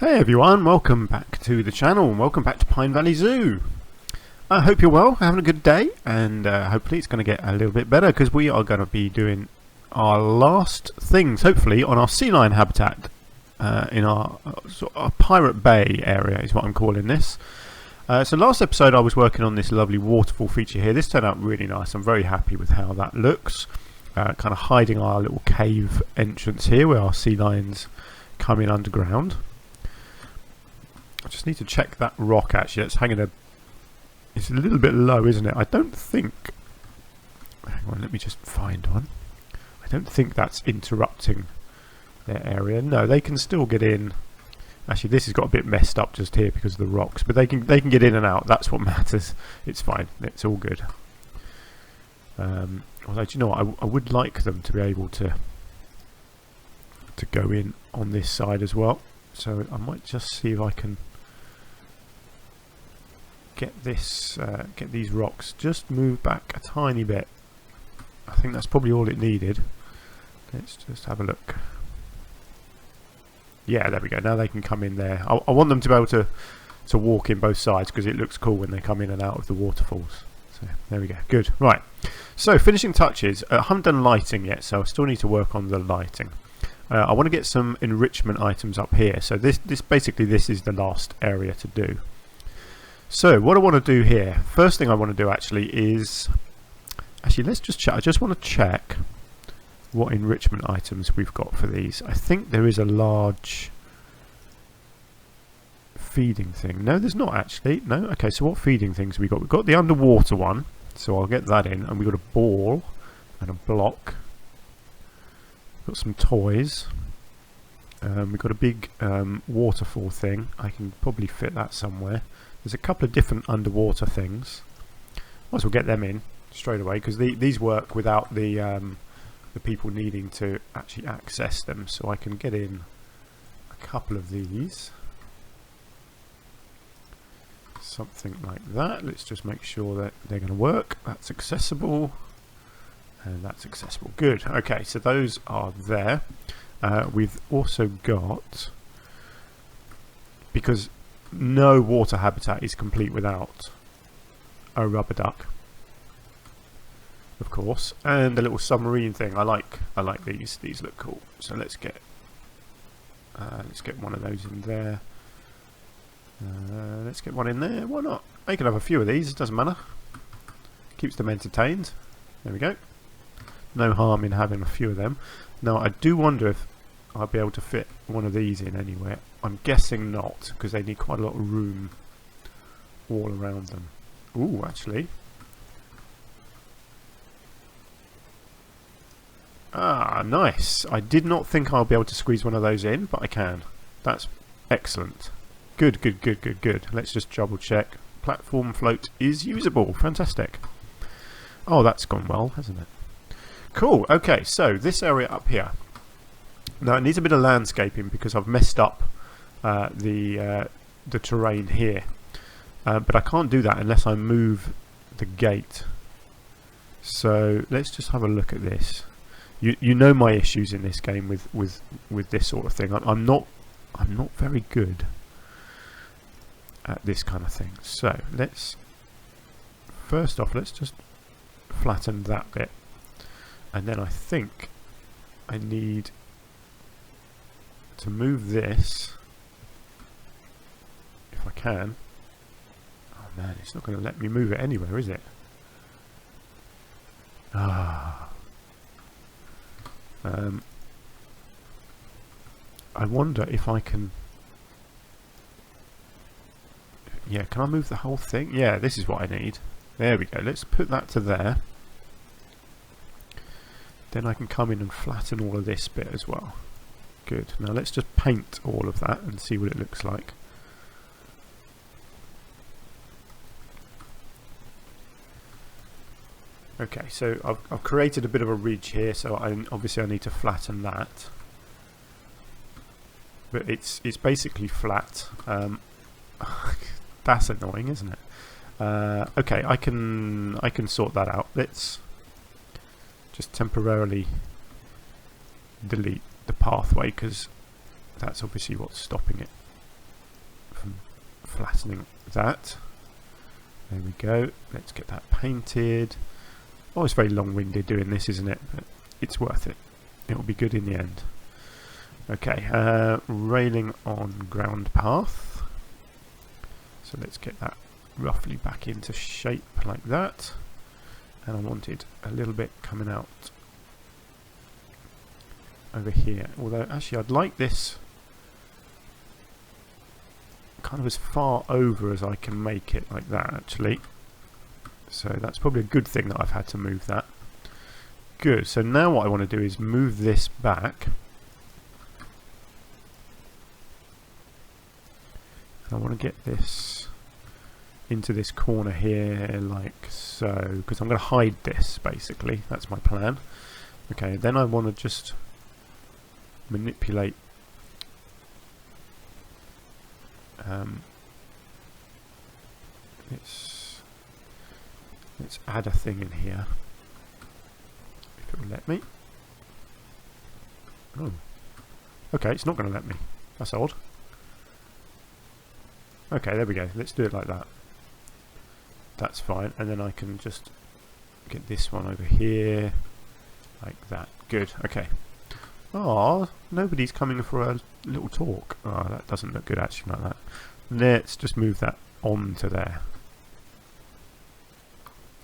Hey everyone, welcome back to the channel and welcome back to Pine Valley Zoo. I hope you're well, having a good day, and hopefully it's going to get a little bit better because we are going to be doing our last things, hopefully, on our sea lion habitat in our sort of Pirate Bay area is what I'm calling this. So last episode I was working on this lovely waterfall feature here. This turned out really nice. I'm very happy with how that looks. Kind of hiding our little cave entrance here where our sea lions come in underground. I just need to check that rock actually. It's hanging it's a little bit low, isn't it? I don't think... Hang on, let me just find one. I don't think that's interrupting their area. No, they can still get in. Actually, this has got a bit messed up just here because of the rocks, but they can get in and out. That's what matters. It's fine. It's all good. Although, do you know what? I would like them to be able to go in on this side as well. So I might just see if I can get these rocks just move back a tiny bit. I think that's probably all it needed. Let's just have a look. Yeah, there we go. Now they can come in there. I want them to be able to walk in both sides because it looks cool when they come in and out of the waterfalls. So there we go. Good. Right. So finishing touches. I haven't done lighting yet, so I still need to work on the lighting. I want to get some enrichment items up here. So this is the last area to do. So what I want to do here, first thing I want to do actually is, let's just check. I just want to check what enrichment items we've got for these. I think there is a large feeding thing. No, there's not actually. No. Okay, so what feeding things have we got? We've got the underwater one, so I'll get that in, and we've got a ball and a block. Got some toys. We've got a big waterfall thing. I can probably fit that somewhere. There's a couple of different underwater things. Might as well get them in straight away because these work without the people needing to actually access them. So I can get in a couple of these. Something like that. Let's just make sure that they're going to work. That's accessible. And that's accessible. Good. Okay, so those are there. We've also got, because no water habitat is complete without a rubber duck, of course, and a little submarine thing. I like these. These look cool. So let's get one of those in there. Let's get one in there. Why not? I can have a few of these. It doesn't matter. Keeps them entertained. There we go. No harm in having a few of them. Now I do wonder if I'll be able to fit one of these in anywhere. I'm guessing not, because they need quite a lot of room all around them. Ooh, actually. Ah, nice. I did not think I'll be able to squeeze one of those in, but I can. That's excellent. Good. Let's just double check. Platform float is usable. Fantastic. Oh, that's gone well, hasn't it? Cool. Okay, so this area up here. Now it needs a bit of landscaping because I've messed up the terrain here, but I can't do that unless I move the gate. So let's just have a look at this. You know my issues in this game with this sort of thing. I'm not very good at this kind of thing. So first off let's just flatten that bit. And then I think I need to move this, if I can. Oh man, it's not going to let me move it anywhere, is it? Ah. I wonder if I can... Yeah, can I move the whole thing? Yeah, this is what I need. There we go. Let's put that to there. Then I can come in and flatten all of this bit as well. Good. Now let's just paint all of that and see what it looks like. Okay, so I've created a bit of a ridge here, so obviously I need to flatten that. But it's basically flat. That's annoying, isn't it? Okay, I can sort that out. Let's just temporarily delete the pathway because that's obviously what's stopping it. flattening that. There we go. Let's get that painted. Oh, it's very long-winded doing this, isn't it? But it's worth it. It'll be good in the end. Okay, railing on ground path. So let's get that roughly back into shape like that. And I wanted a little bit coming out over here. Although, actually, I'd like this kind of as far over as I can make it, like that, actually. So that's probably a good thing that I've had to move that. Good, so now what I want to do is move this back. I want to get this into this corner here, like so, because I'm going to hide this, basically. That's my plan. Okay, then I want to just manipulate let's add a thing in here, if it will let me. Oh, okay, it's not going to let me. That's odd. Okay, there we go. Let's do it like that. That's fine. And then I can just get this one over here, like that. Good. Okay. Oh, nobody's coming for a little talk. Oh, that doesn't look good actually like that. Let's just move that onto there.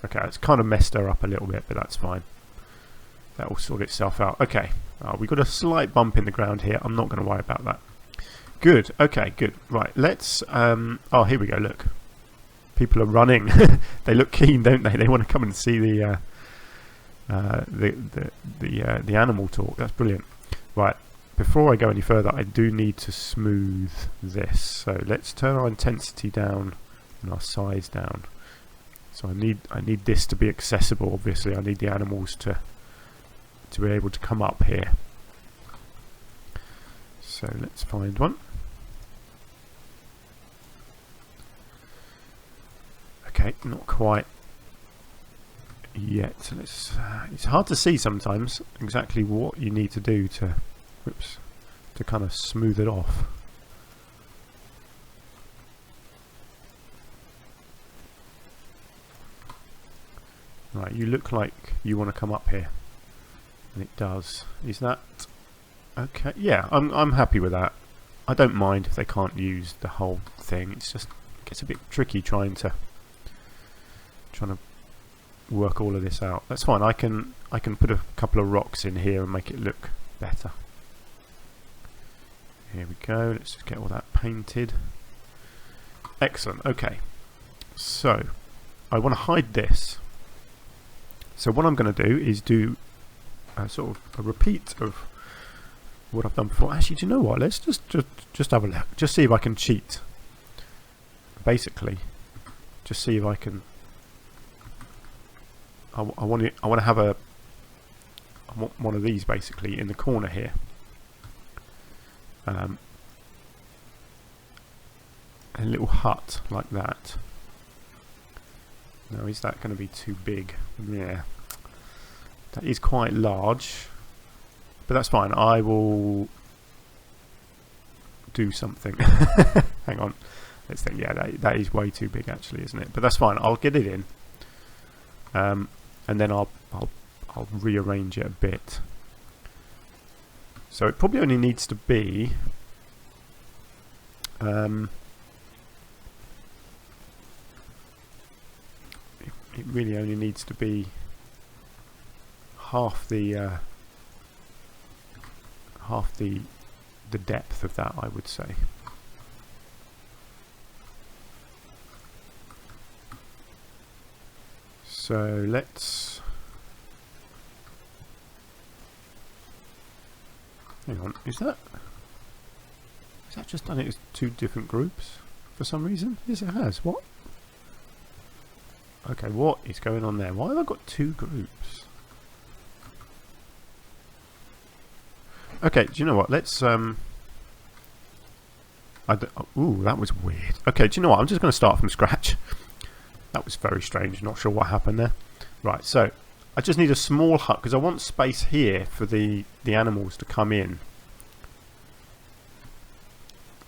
Okay, it's kind of messed her up a little bit, but that's fine. That will sort itself out. Okay, we've got a slight bump in the ground here. I'm not going to worry about that. Good. Okay, good. Right, let's... oh, here we go, look. People are running. They look keen, don't they? They want to come and see the animal talk. That's brilliant. Right, before I go any further, I do need to smooth this. So let's turn our intensity down and our size down. So I need this to be accessible. Obviously, I need the animals to be able to come up here. So let's find one. Okay, not quite yet. Let's. It's hard to see sometimes exactly what you need to do to, whoops, to kind of smooth it off. Right, you look like you want to come up here, and it does. Is that okay? Yeah, I'm happy with that. I don't mind if they can't use the whole thing. It's just it gets a bit tricky trying to work all of this out. That's fine. I can put a couple of rocks in here and make it look better. Here we go. Let's just get all that painted. Excellent. Okay. So I want to hide this. So what I'm going to do is do sort of a repeat of what I've done before. Actually, do you know what? Let's just have a look. Just see if I can cheat. Basically, just see if I can. I want to have I want one of these basically in the corner here. A little hut like that. Now, is that going to be too big? Yeah, that is quite large, but that's fine. I will do something. Hang on, let's think. Yeah, that is way too big actually, isn't it? But that's fine. I'll get it in, and then I'll rearrange it a bit. So it probably only needs to be it really only needs to be half the depth of that, I would say. So let's hang on. Is that just done it as two different groups for some reason? Yes, it has. What? Okay, what is going on there? Why have I got two groups? Okay, do you know what? Let's ooh, that was weird. Okay, do you know what? I'm just going to start from scratch. That was very strange. Not sure what happened there. Right, so I just need a small hut because I want space here for the animals to come in.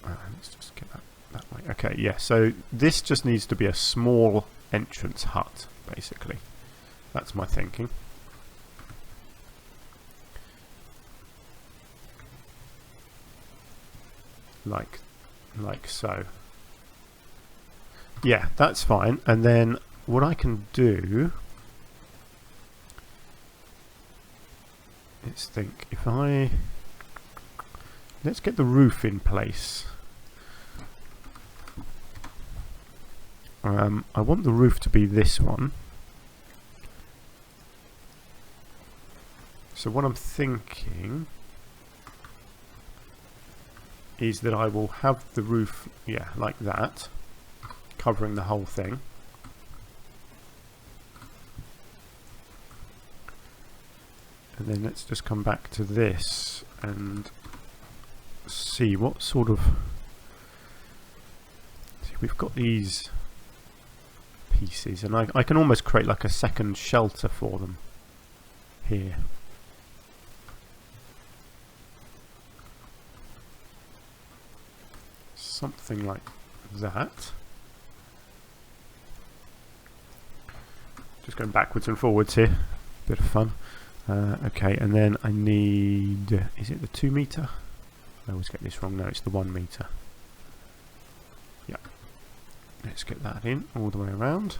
Let's just get that way. Okay, yeah, so this just needs to be a small entrance hut, basically. That's my thinking. Like so. Yeah, that's fine. And then what I can do, let's think, if I, let's get the roof in place. I want the roof to be this one. So what I'm thinking is that I will have the roof, yeah, like that, covering the whole thing. And then let's just come back to this and see what sort of, see, we've got these pieces, and I can almost create like a second shelter for them here. Something like that. Just going backwards and forwards here. Bit of fun. Okay, and then I need, is it the 2 meter? I always get this wrong. No, it's the 1 meter. Yeah. Let's get that in all the way around.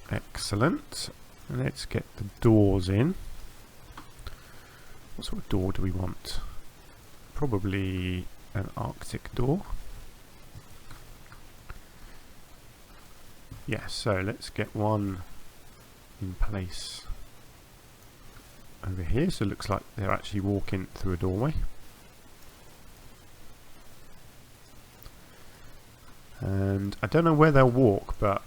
Excellent. And let's get the doors in. What sort of door do we want? Probably an Arctic door. Yeah, so let's get one in place over here, so it looks like they're actually walking through a doorway. And I don't know where they'll walk, but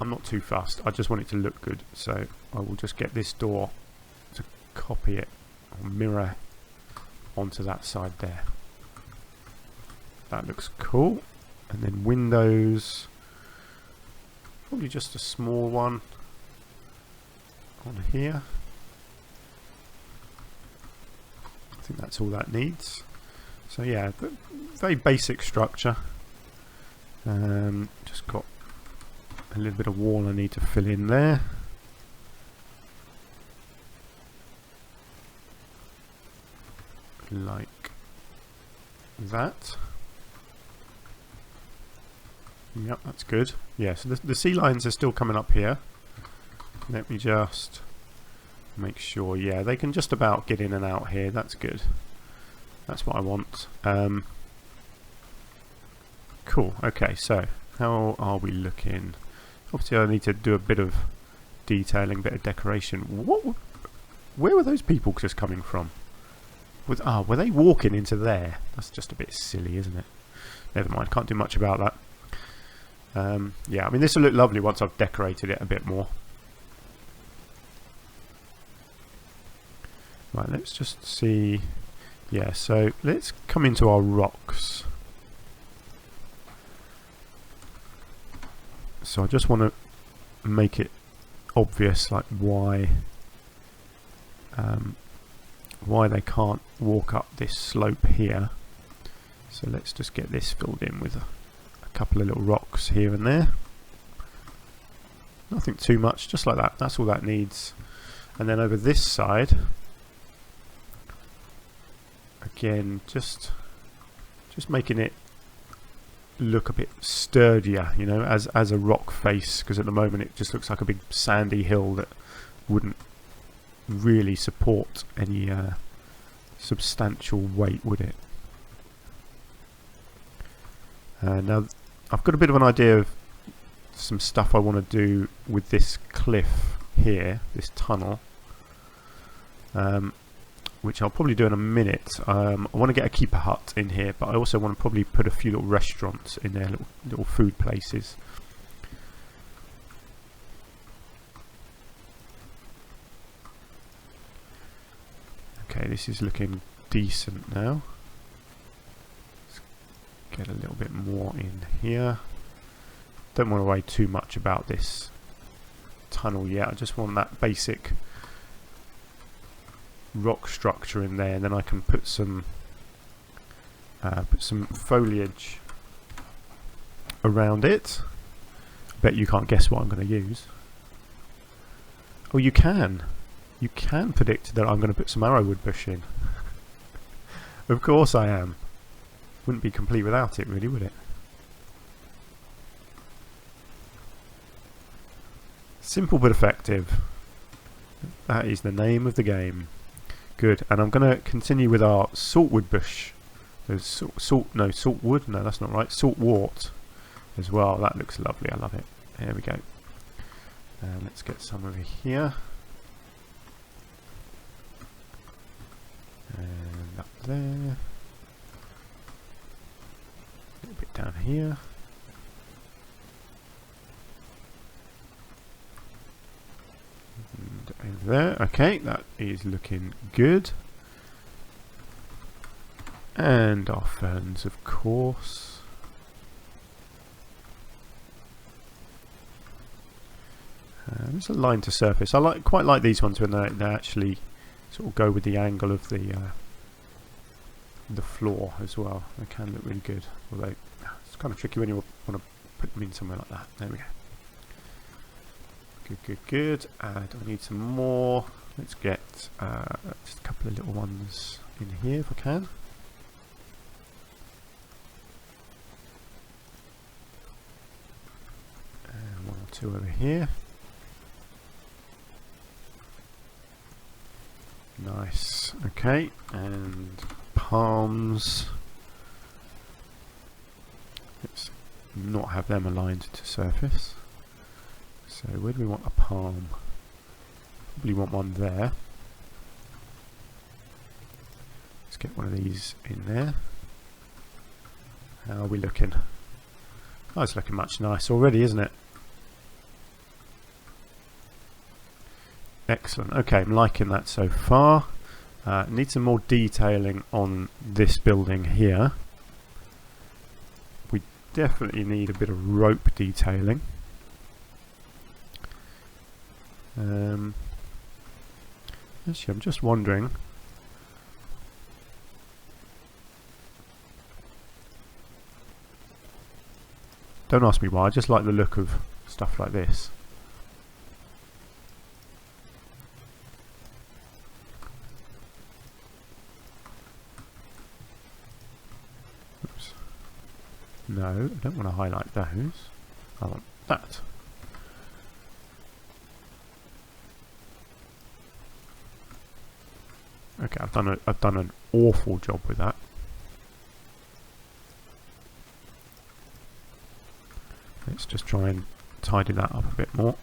I'm not too fussed. I just want it to look good, so I will just get this door to copy it or mirror onto that side there. That looks cool. And then windows, probably just a small one on here. I think that's all that needs. So yeah, very basic structure. Just got a little bit of wall I need to fill in there. Like that. Yep, that's good. Yeah, so the sea lions are still coming up here. Let me just make sure. Yeah, they can just about get in and out here. That's good. That's what I want. Cool. Okay, so how are we looking? Obviously I need to do a bit of detailing, bit of decoration. Where were those people just coming from? Were they walking into there? That's just a bit silly, isn't it? Never mind, can't do much about that. Yeah, I mean, this will look lovely once I've decorated it a bit more. Right, let's just see. Yeah, so let's come into our rocks. So I just want to make it obvious, like why they can't walk up this slope here. So let's just get this filled in with a couple of little rocks here and there. Nothing too much, just like that. That's all that needs. And then over this side, again, just making it look a bit sturdier, you know, as a rock face, because at the moment it just looks like a big sandy hill that wouldn't really support any substantial weight, would it? Now I've got a bit of an idea of some stuff I want to do with this cliff here, this tunnel, which I'll probably do in a minute. I want to get a keeper hut in here, but I also want to probably put a few little restaurants in there, little food places. Okay, this is looking decent now. Let's get a little bit more in here. Don't want to worry too much about this tunnel yet. I just want that basic rock structure in there, and then I can put some put some foliage around it. Bet you can't guess what I'm going to use. Oh, you can. You can predict that I'm going to put some arrowwood bush in. Of course I am. Wouldn't be complete without it, really, would it? Simple but effective. That is the name of the game. Good. And I'm going to continue with our saltwood bush. There's saltwood. No, that's not right. Saltwort as well. That looks lovely. I love it. There we go. Let's get some over here. And up there. A little bit down here. And over there. Okay, that is looking good. And our ferns, of course. There's a line to surface. I quite like these ones when they actually sort of go with the angle of the floor as well. They can look really good. Although it's kind of tricky when you want to put them in somewhere like that. There we go. Good, good, good. Do I need some more? Let's get just a couple of little ones in here if I can. And 1 or 2 over here. Nice. Okay, and palms. Let's not have them aligned to surface. So where do we want a palm? Probably want one there. Let's get one of these in there. How are we looking? Oh, it's looking much nicer already, isn't it? Excellent. Okay, I'm liking that so far. Need some more detailing on this building here. We definitely need a bit of rope detailing. Actually, I'm just wondering. Don't ask me why, I just like the look of stuff like this. Oops. No, I don't want to highlight those. I want that. Okay, I've done an awful job with that. Let's just try and tidy that up a bit more.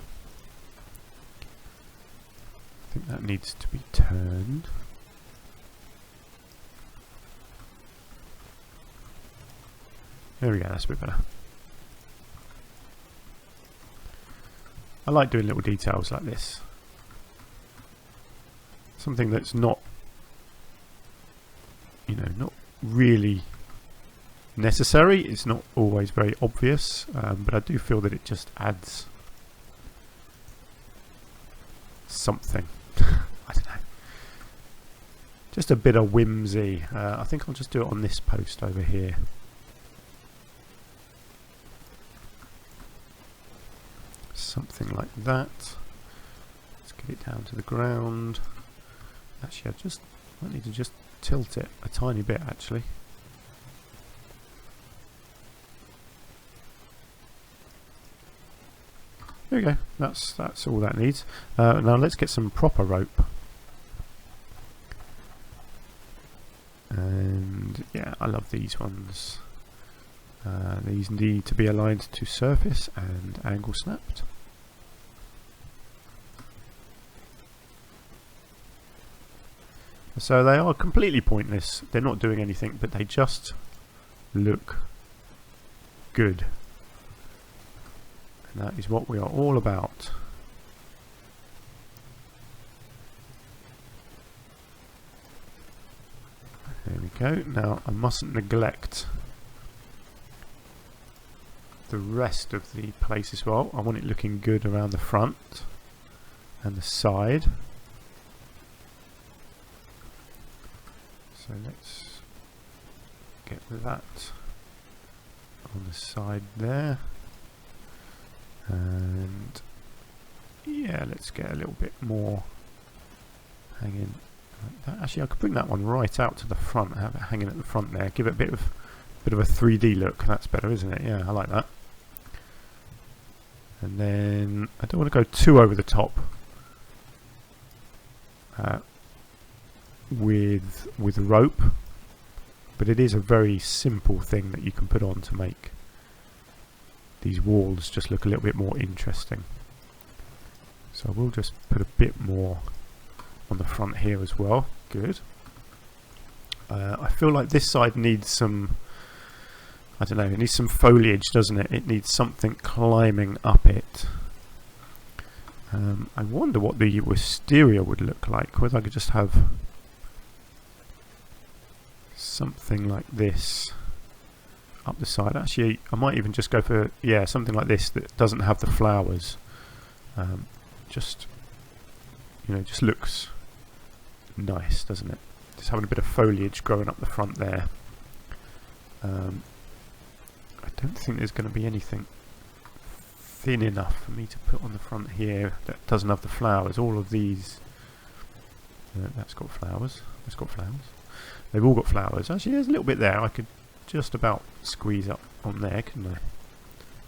I think that needs to be turned. There we go, that's a bit better. I like doing little details like this. Something that's not, you know, not really necessary. It's not always very obvious, but I do feel that it just adds something. I don't know. Just a bit of whimsy. I think I'll just do it on this post over here. Something like that. Let's get it down to the ground. Actually, I might need to just tilt it a tiny bit, actually. There we go. That's all that needs. Now let's get some proper rope. And yeah, I love these ones. These need to be aligned to surface and angle snapped. So they are completely pointless. They're not doing anything, but they just look good. And that is what we are all about. There we go. Now I mustn't neglect the rest of the place as well. I want it looking good around the front and the side. So let's get that on the side there, and yeah, let's get a little bit more hanging like that. Actually, I could bring that one right out to the front, have it hanging at the front there, give it a bit of a 3D look. That's better, isn't it? Yeah, I like that. And then I don't want to go too over the top with rope, but it is a very simple thing that you can put on to make these walls just look a little bit more interesting. So we'll just put a bit more on the front here as well. Good. I feel like this side needs some, I don't know, it needs some foliage, doesn't it? It needs something climbing up it. I wonder what the wisteria would look like, whether I could just have something like this up the side. Actually, I might even just go for, yeah, something like this that doesn't have the flowers. Just, you know, just looks nice, doesn't it? Just having a bit of foliage growing up the front there. I don't think there's going to be anything thin enough for me to put on the front here that doesn't have the flowers. All of these, that's got flowers. It's got flowers. They've all got flowers. Actually, there's a little bit there. I could just about squeeze up on there, couldn't I?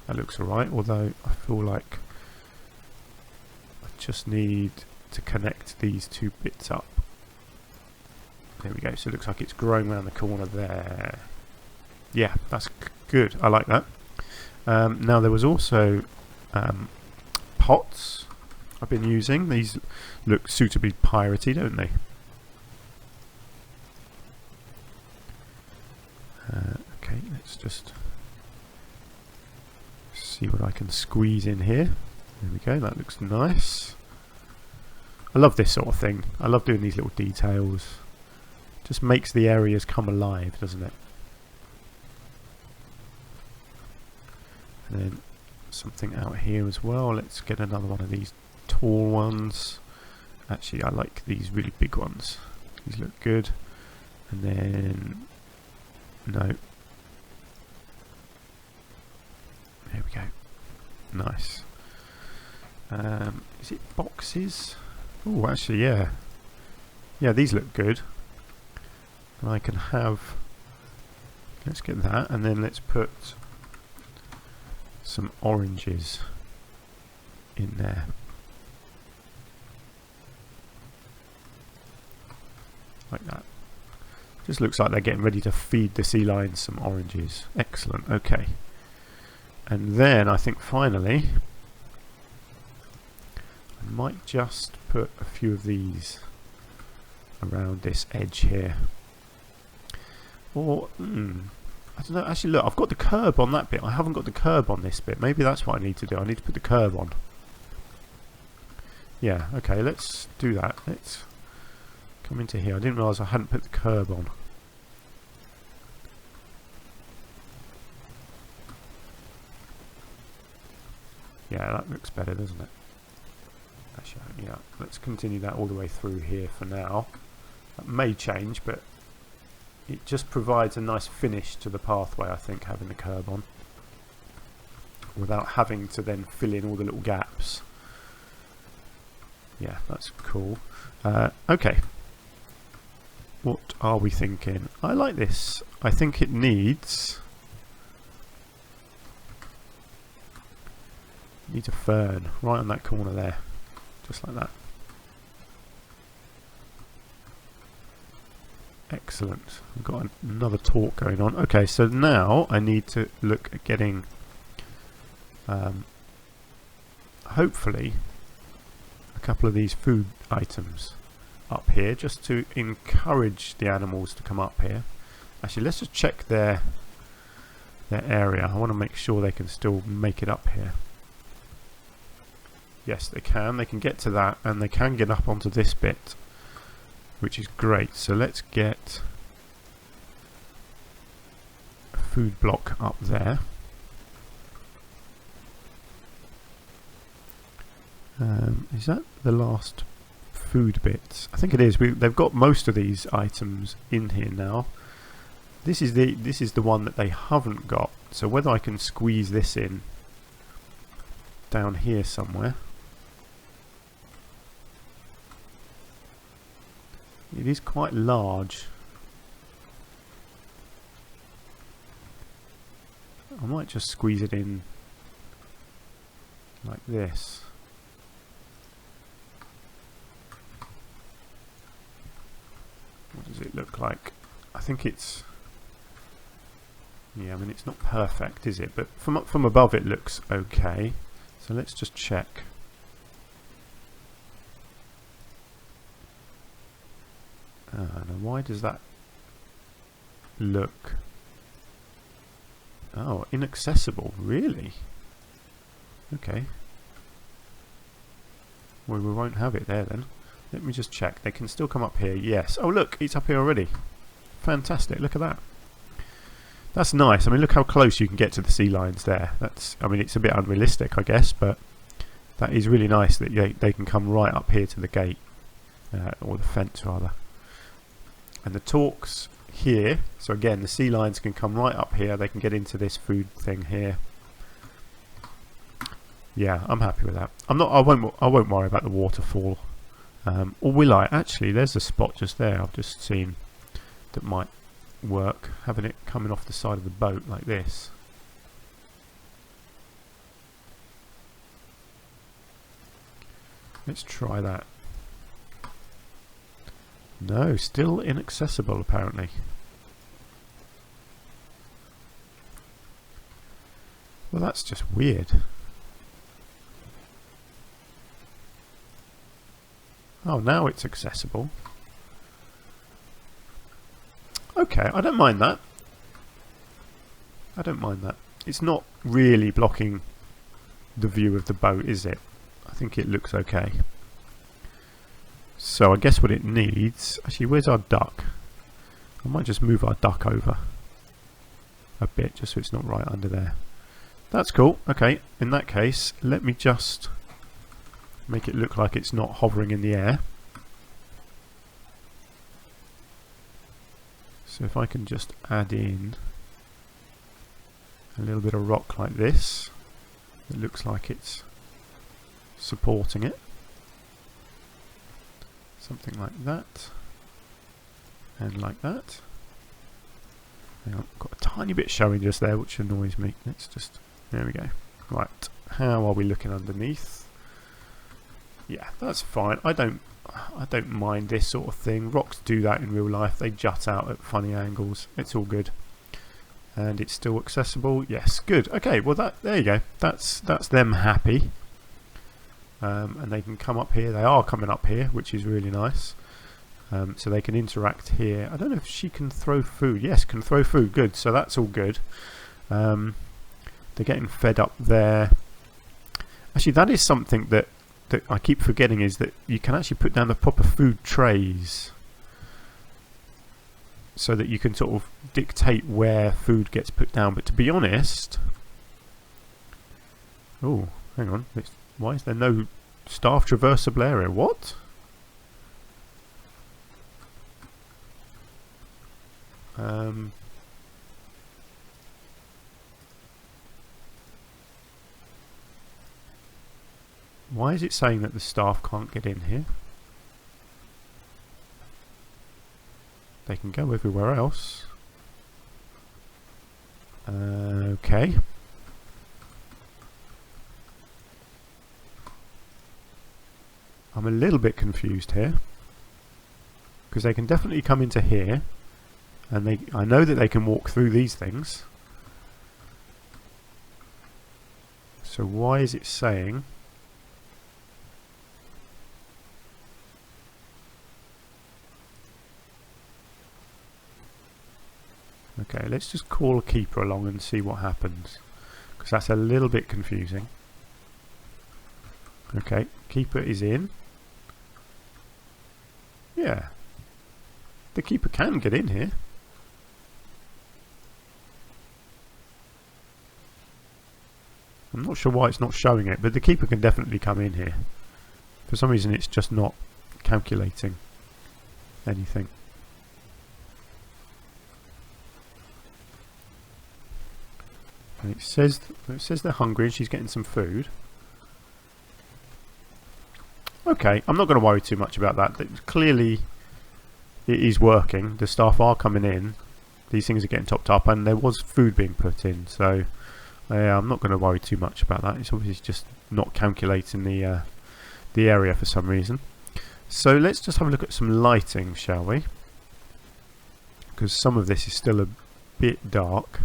That looks alright, although I feel like I just need to connect these two bits up. There we go. So it looks like it's growing around the corner there. Yeah, that's good. I like that. Now there was also pots I've been using. These look suitably piratey, don't they? Okay, let's just see what I can squeeze in here. There we go, that looks nice. I love this sort of thing. I love doing these little details. Just makes the areas come alive, doesn't it? And then something out here as well. Let's get another one of these tall ones. Actually, I like these really big ones. These look good. And then, no. There we go. Nice. Is it boxes? Oh, actually, yeah. Yeah, these look good. And I can have, let's get that, and then let's put some oranges in there. Like that. Just looks like they're getting ready to feed the sea lions some oranges. Excellent, okay. And then I think finally I might just put a few of these around this edge here. Or, I don't know, actually look, I've got the curb on that bit. I haven't got the curb on this bit. Maybe that's what I need to do. I need to put the curb on. Yeah, okay, let's do that. Let's come into here. I didn't realise I hadn't put the curb on. Yeah, that looks better, doesn't it? Actually, yeah, let's continue that all the way through here for now. That may change, but it just provides a nice finish to the pathway, I think, having the curb on, without having to then fill in all the little gaps. Yeah, that's cool. Okay, what are we thinking? I like this. I think it needs a fern right on that corner there, just like that. Excellent. We've got another talk going on. Okay, so now I need to look at getting hopefully a couple of these food items up here, just to encourage the animals to come up here. Actually, let's just check their area. I want to make sure they can still make it up here. Yes, they can. They can get to that, and they can get up onto this bit, which is great. So let's get a food block up there. Is that the last food bit? I think it is. They've got most of these items in here now. This is the one that they haven't got. So whether I can squeeze this in down here somewhere. It is quite large. I might just squeeze it in like this. What does it look like? I think it's... yeah, I mean it's not perfect, is it? But from above it looks okay. So let's just check. Now why does that look... oh, inaccessible, really? Okay. Well, we won't have it there then. Let me just check. They can still come up here. Yes. Oh, look, it's up here already. Fantastic. Look at that. That's nice. I mean, look how close you can get to the sea lions there. That's, I mean, it's a bit unrealistic, I guess, but that is really nice that they can come right up here to the gate, or the fence rather. And the talks here, so again, the sea lions can come right up here. They can get into this food thing here. Yeah, I'm happy with that. I won't worry about the waterfall. Or will I? Actually, there's a spot just there I've just seen that might work, having it coming off the side of the boat like this. Let's try that. No, still inaccessible apparently. Well, that's just weird. Oh, now it's accessible. Okay, I don't mind that. I don't mind that. It's not really blocking the view of the boat, is it? I think it looks okay. So I guess what it needs... actually, where's our duck? I might just move our duck over a bit, just so it's not right under there. That's cool. Okay, in that case, let me just make it look like it's not hovering in the air. So if I can just add in a little bit of rock like this, it looks like it's supporting it. Something like that. And like that. Hang on, got a tiny bit showing just there, which annoys me. Let's just... there we go. Right, how are we looking underneath? Yeah, that's fine. I don't mind this sort of thing. Rocks do that in real life. They jut out at funny angles. It's all good. And it's still accessible. Yes, good. Okay, well there you go. That's them happy. And they can come up here. They are coming up here, which is really nice. So they can interact here. I don't know if she can throw food. Yes, can throw food. Good. So that's all good. They're getting fed up there. Actually, that is something that I keep forgetting, is that you can actually put down the proper food trays so that you can sort of dictate where food gets put down. But to be honest... oh, hang on. Why is there no staff traversable area? What? Why is it saying that the staff can't get in here? They can go everywhere else. Okay. I'm a little bit confused here, because they can definitely come into here, and I know that they can walk through these things. So why is it saying... okay, let's just call a keeper along and see what happens, because that's a little bit confusing. Okay, keeper is in. Yeah, the keeper can get in here. I'm not sure why it's not showing it, but the keeper can definitely come in here. For some reason it's just not calculating anything. And it says they're hungry and she's getting some food. Okay, I'm not going to worry too much about that. Clearly it is working. The staff are coming in. These things are getting topped up and there was food being put in. So I'm not going to worry too much about that. It's obviously just not calculating the area for some reason. So let's just have a look at some lighting, shall we? Because some of this is still a bit dark.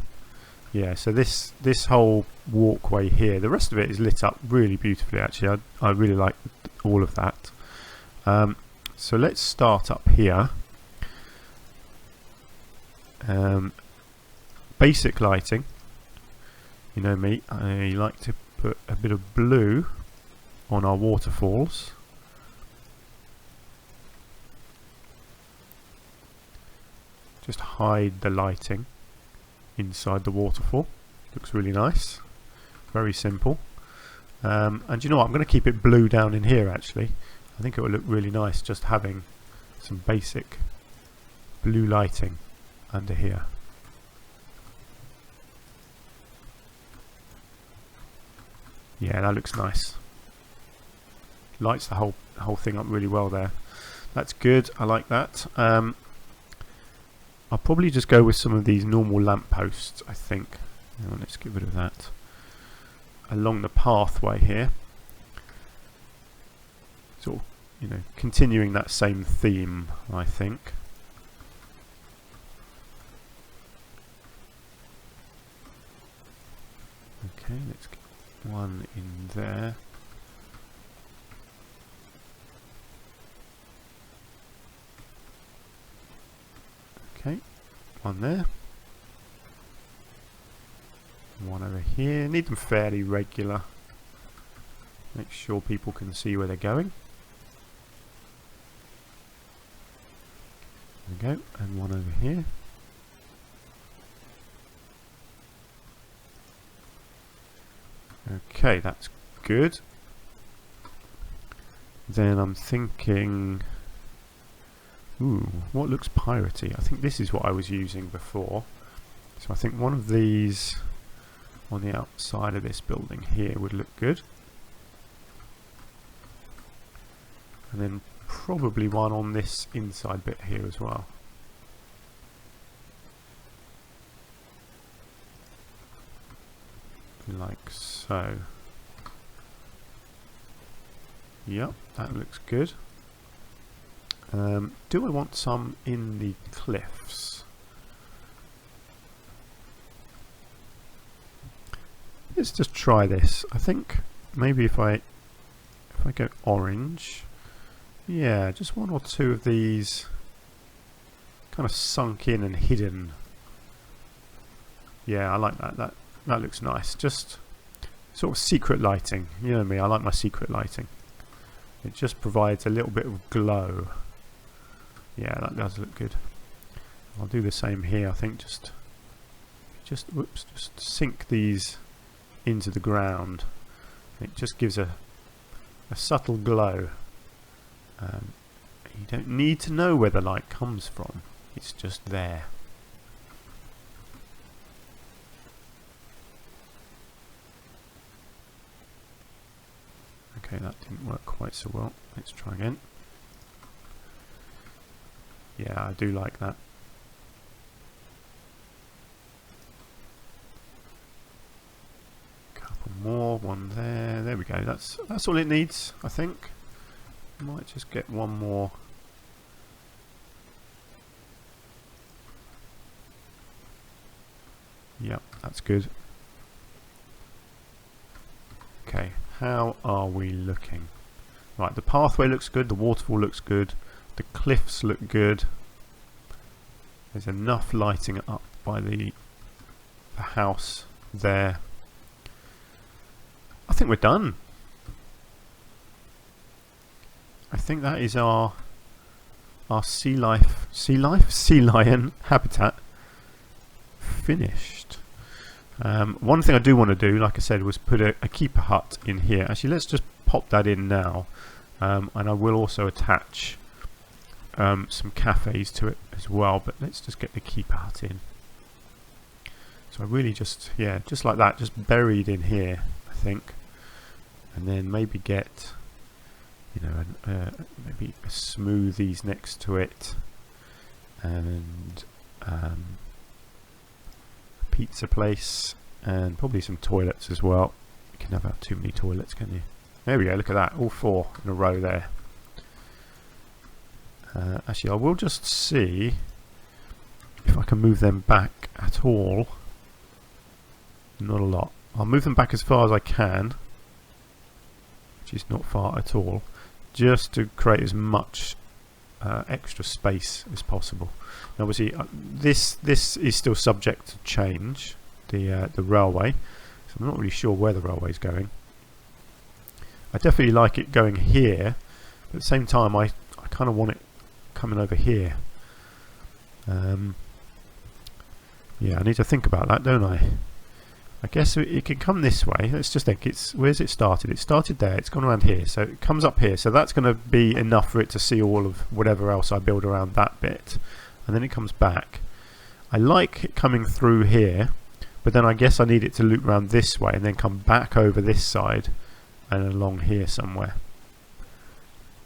Yeah, so this whole walkway here, the rest of it is lit up really beautifully actually. I really like all of that. So let's start up here. Basic lighting. You know me, I like to put a bit of blue on our waterfalls. Just hide the lighting inside the waterfall. Looks really nice. Very simple. And you know what, I'm going to keep it blue down in here actually. I think it will look really nice just having some basic blue lighting under here. Yeah, that looks nice. Lights the whole thing up really well there. That's good, I like that. I'll probably just go with some of these normal lampposts, I think. Let's get rid of that. Along the pathway here. Sort of, you know, continuing that same theme, I think. Okay, let's get one in there. Okay, one there. One over here. Need them fairly regular. Make sure people can see where they're going. There we go. And one over here. Okay, that's good. Then I'm thinking, ooh, what looks piratey? I think this is what I was using before. So I think one of these on the outside of this building here would look good. And then probably one on this inside bit here as well. Like so. Yep, that looks good. Do I want some in the cliffs? Let's just try this. I think maybe if I go orange, yeah, just one or two of these kind of sunk in and hidden. Yeah, I like that. That looks nice. Just sort of secret lighting. You know me, I like my secret lighting. It just provides a little bit of glow. Yeah, that does look good. I'll do the same here. I think just sink these into the ground. It just gives a subtle glow. You don't need to know where the light comes from. It's just there. Okay, that didn't work quite so well. Let's try again. Yeah, I do like that. Couple more, one there. There we go. That's all it needs, I think. Might just get one more. Yep, that's good. Okay, how are we looking? Right, the pathway looks good, the waterfall looks good, the cliffs look good. There's enough lighting up by the house there. I think we're done. I think that is our sea lion habitat finished. One thing I do want to do, like I said, was put a keeper hut in here. Actually, let's just pop that in now, and I will also attach some cafes to it as well, but let's just get the keeper hut in. So So really just, yeah, just like that, just buried in here, I think. And then maybe get, you know, maybe smoothies next to it, and a pizza place, and probably some toilets as well. You can never have too many toilets, can you? There we go, look at that, all 4 in a row there. Actually, I will just see if I can move them back at all. Not a lot. I'll move them back as far as I can, which is not far at all, just to create as much extra space as possible. Now, obviously, this is still subject to change, the railway, so I'm not really sure where the railway is going. I definitely like it going here, but at the same time, I kind of want it coming over here. Yeah, I need to think about that, don't I? I guess it can come this way. Let's just think. Where's it started? It started there. It's gone around here. So it comes up here. So that's going to be enough for it to see all of whatever else I build around that bit. And then it comes back. I like it coming through here, but then I guess I need it to loop around this way and then come back over this side and along here somewhere.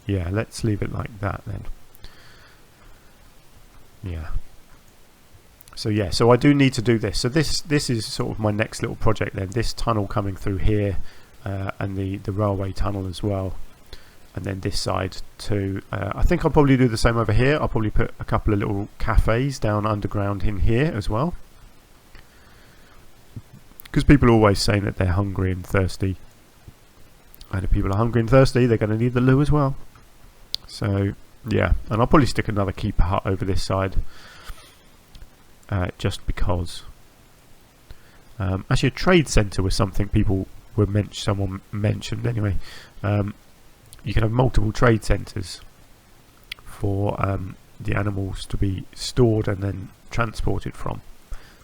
Yeah, let's leave it like that then. Yeah. So yeah, so I do need to do this. So this is sort of my next little project then. This tunnel coming through here, and the railway tunnel as well, and then this side too. I think I'll probably do the same over here. I'll probably put a couple of little cafes down underground in here as well, because people are always saying that they're hungry and thirsty. And if people are hungry and thirsty, they're going to need the loo as well. So yeah, and I'll probably stick another keeper hut over this side. Just because. Actually, a trade centre was something people were someone mentioned anyway. You can have multiple trade centres for the animals to be stored and then transported from.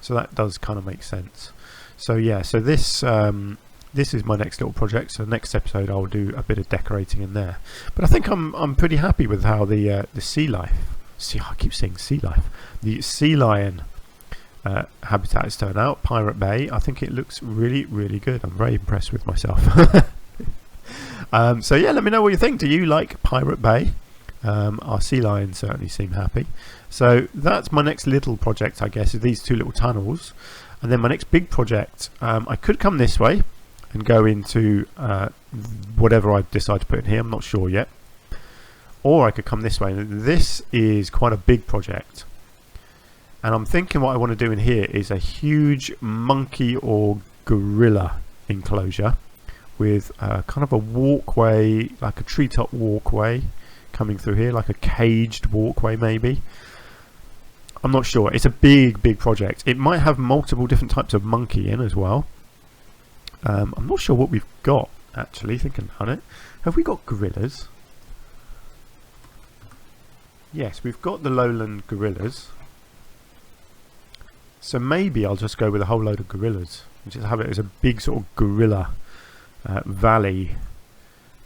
So that does kind of make sense. So yeah, so this is my next little project. So next episode I'll do a bit of decorating in there. But I think I'm pretty happy with how the sea life. See, I keep saying sea life. The sea lion habitat has turned out. Pirate Bay. I think it looks really, really good. I'm very impressed with myself. So yeah, let me know what you think. Do you like Pirate Bay? Our sea lions certainly seem happy. So that's my next little project, I guess, is these 2 little tunnels. And then my next big project, I could come this way and go into whatever I decide to put in here. I'm not sure yet. Or I could come this way. This is quite a big project. And I'm thinking what I want to do in here is a huge monkey or gorilla enclosure with kind of a walkway, like a treetop walkway coming through here, like a caged walkway maybe. I'm not sure. It's a big, big project. It might have multiple different types of monkey in as well. I'm not sure what we've got, actually, thinking about it. Have we got gorillas? Yes, we've got the lowland gorillas. So maybe I'll just go with a whole load of gorillas and just have it as a big sort of gorilla valley.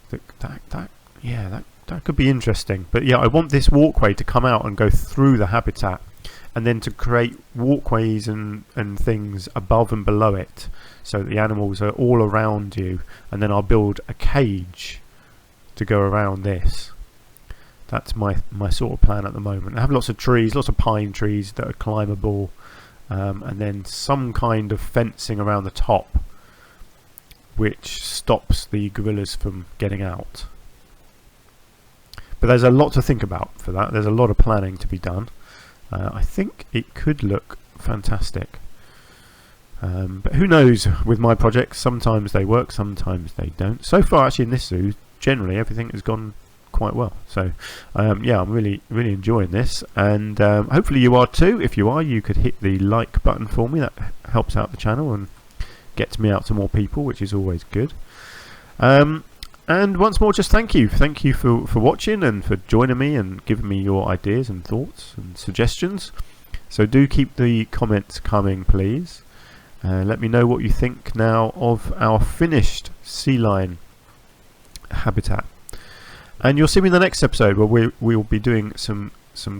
That could be interesting. But yeah, I want this walkway to come out and go through the habitat, and then to create walkways and things above and below it, so that the animals are all around you, and then I'll build a cage to go around this. That's my sort of plan at the moment. I have lots of trees, lots of pine trees that are climbable, and then some kind of fencing around the top which stops the gorillas from getting out. But there's a lot to think about for that. There's a lot of planning to be done. I think it could look fantastic. But who knows with my projects? Sometimes they work, sometimes they don't. So far actually in this zoo, generally everything has gone quite well. So yeah, I'm really enjoying this, and hopefully you are too. If you are, you could hit the like button for me. That helps out the channel and gets me out to more people, which is always good. And once more, just thank you for watching and for joining me and giving me your ideas and thoughts and suggestions. So do keep the comments coming, please. Let me know what you think now of our finished sea lion habitat. And you'll see me in the next episode where we'll be doing some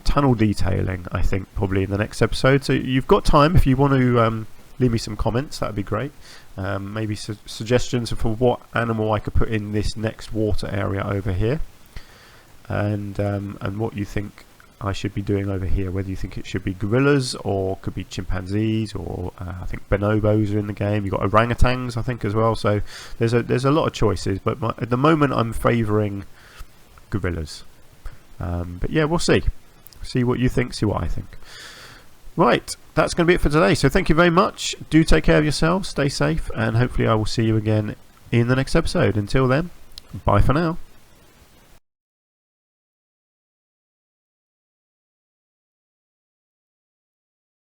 tunnel detailing, I think, probably in the next episode. So you've got time if you want to leave me some comments. That would be great. Maybe suggestions for what animal I could put in this next water area over here, and what you think I should be doing over here. Whether you think it should be gorillas or could be chimpanzees, or I think bonobos are in the game. You've got orangutans, I think, as well. So there's a lot of choices, but at the moment I'm favouring gorillas. But yeah, we'll see what you think, see what I think. Right, that's going to be it for today. So thank you very much. Do take care of yourselves, stay safe, and hopefully I will see you again in the next episode. Until then, bye for now.